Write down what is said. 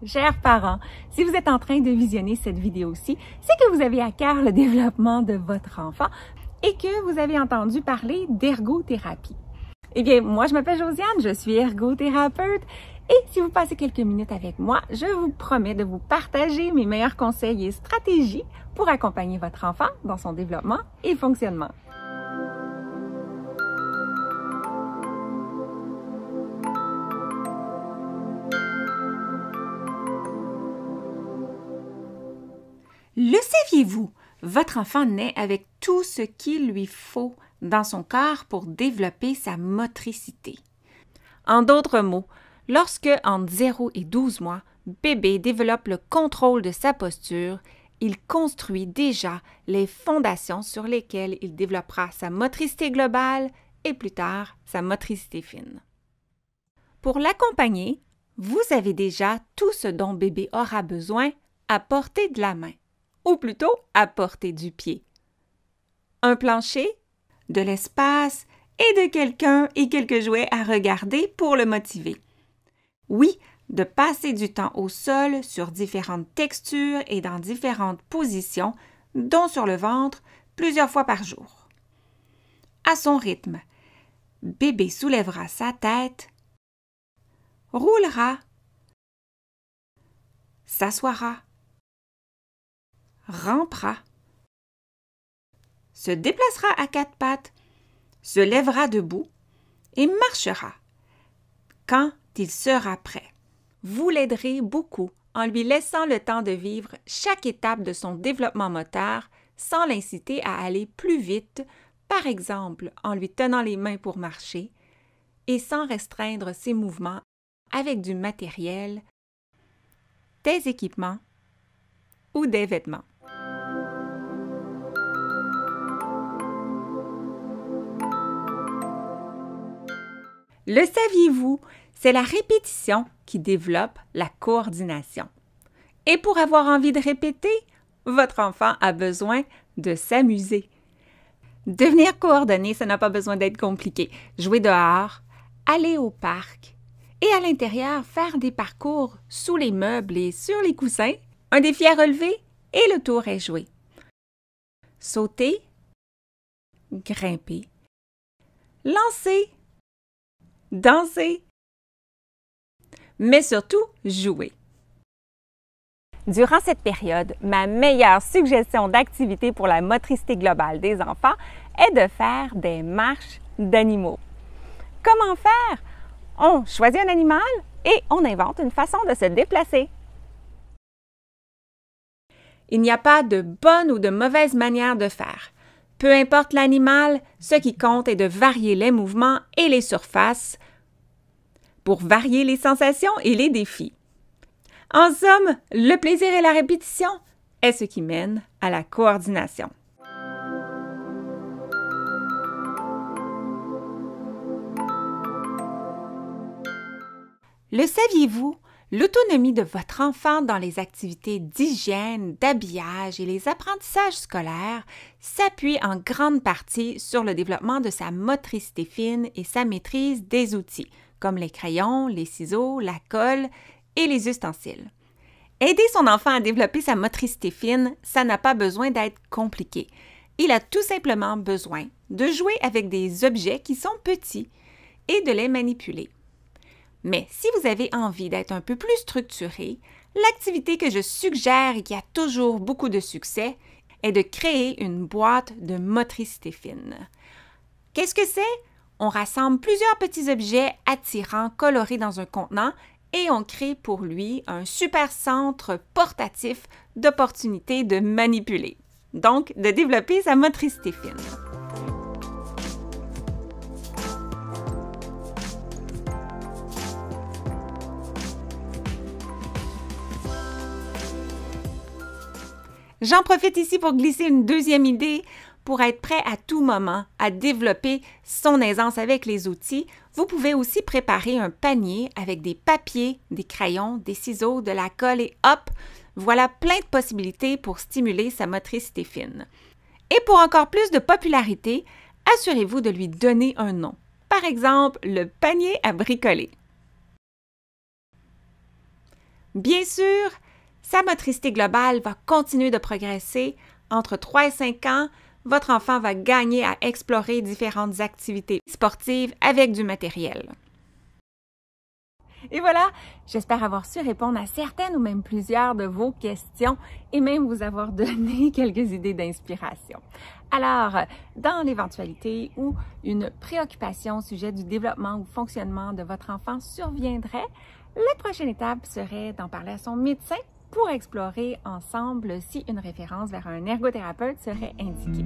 Chers parents, si vous êtes en train de visionner cette vidéo-ci, c'est que vous avez à cœur le développement de votre enfant et que vous avez entendu parler d'ergothérapie. Eh bien, moi, je m'appelle Josiane, je suis ergothérapeute et si vous passez quelques minutes avec moi, je vous promets de vous partager mes meilleurs conseils et stratégies pour accompagner votre enfant dans son développement et fonctionnement. Le saviez-vous? Votre enfant naît avec tout ce qu'il lui faut dans son corps pour développer sa motricité. En d'autres mots, lorsque, entre 0 et 12 mois, bébé développe le contrôle de sa posture, il construit déjà les fondations sur lesquelles il développera sa motricité globale et plus tard sa motricité fine. Pour l'accompagner, vous avez déjà tout ce dont bébé aura besoin à portée de la main, ou plutôt à portée du pied. Un plancher, de l'espace et de quelqu'un et quelques jouets à regarder pour le motiver. Oui, de passer du temps au sol sur différentes textures et dans différentes positions, dont sur le ventre, plusieurs fois par jour. À son rythme, bébé soulèvera sa tête, roulera, s'assoira, rampera, se déplacera à quatre pattes, se lèvera debout et marchera quand il sera prêt. Vous l'aiderez beaucoup en lui laissant le temps de vivre chaque étape de son développement moteur sans l'inciter à aller plus vite, par exemple en lui tenant les mains pour marcher et sans restreindre ses mouvements avec du matériel, des équipements ou des vêtements. Le saviez-vous? C'est la répétition qui développe la coordination. Et pour avoir envie de répéter, votre enfant a besoin de s'amuser. Devenir coordonné, ça n'a pas besoin d'être compliqué. Jouer dehors, aller au parc et à l'intérieur, faire des parcours sous les meubles et sur les coussins, un défi à relever et le tour est joué. Sauter, grimper, lancer, danser, mais surtout jouer. Durant cette période, ma meilleure suggestion d'activité pour la motricité globale des enfants est de faire des marches d'animaux. Comment faire? On choisit un animal et on invente une façon de se déplacer. Il n'y a pas de bonne ou de mauvaise manière de faire. Peu importe l'animal, ce qui compte est de varier les mouvements et les surfaces pour varier les sensations et les défis. En somme, le plaisir et la répétition est ce qui mène à la coordination. Le saviez-vous? L'autonomie de votre enfant dans les activités d'hygiène, d'habillage et les apprentissages scolaires s'appuie en grande partie sur le développement de sa motricité fine et sa maîtrise des outils, comme les crayons, les ciseaux, la colle et les ustensiles. Aider son enfant à développer sa motricité fine, ça n'a pas besoin d'être compliqué. Il a tout simplement besoin de jouer avec des objets qui sont petits et de les manipuler. Mais si vous avez envie d'être un peu plus structuré, l'activité que je suggère et qui a toujours beaucoup de succès est de créer une boîte de motricité fine. Qu'est-ce que c'est? On rassemble plusieurs petits objets attirants colorés dans un contenant et on crée pour lui un super centre portatif d'opportunités de manipuler, donc de développer sa motricité fine. J'en profite ici pour glisser une deuxième idée. Pour être prêt à tout moment à développer son aisance avec les outils, vous pouvez aussi préparer un panier avec des papiers, des crayons, des ciseaux, de la colle et hop, voilà plein de possibilités pour stimuler sa motricité fine. Et pour encore plus de popularité, assurez-vous de lui donner un nom. Par exemple, le panier à bricoler. Bien sûr, sa motricité globale va continuer de progresser. Entre 3 et 5 ans, votre enfant va gagner à explorer différentes activités sportives avec du matériel. Et voilà, j'espère avoir su répondre à certaines ou même plusieurs de vos questions et même vous avoir donné quelques idées d'inspiration. Alors, dans l'éventualité où une préoccupation au sujet du développement ou fonctionnement de votre enfant surviendrait, la prochaine étape serait d'en parler à son médecin pour explorer ensemble si une référence vers un ergothérapeute serait indiquée.